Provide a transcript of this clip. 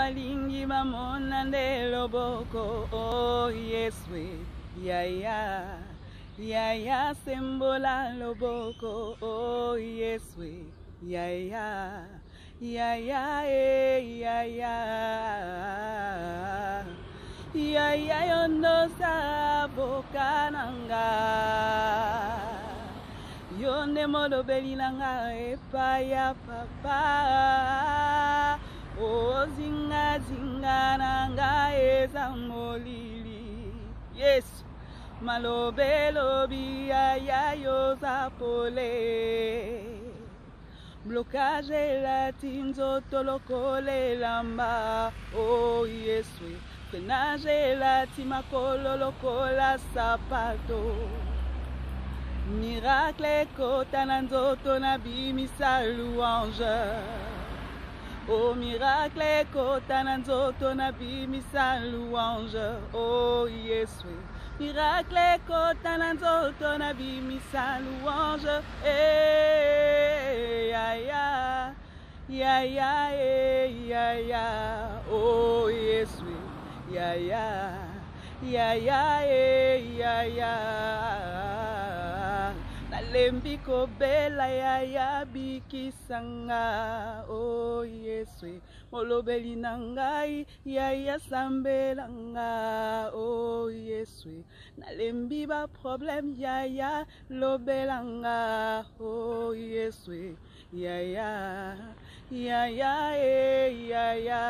balingi bamona nde loboko. Oh Yeswe, yaya, yaya sembola loboko. Oh Yeswe, yaya, yaya, yaya, yaya yondo saboka nanga. Yonde molobeli nanga epa ya papa. O zinga zinga nanga eza molili. Yes, malobelo biya ya yoza pole. Blocage la tinzo tolokole lamba. Oh Yeswe, penage la timakolo lokola sapato. Miracle kota na nzoto na bimisa louange. Oh miracle kota na nzoto na bimisa louange. Oh Yeswe, miracle kota na nzoto na bimisa louange. Eh ya ya ya ya ya ya. Oh Yeswe, ya ya ya ya ya ya. Nalembi kobela yaya bikisanga. Oh Yeswe, molobeli nangai yaya sambelanga. Oh Yeswe, nalembi ba problem yaya lobelanga. Oh Yeswe, yaya, yaya, yaya.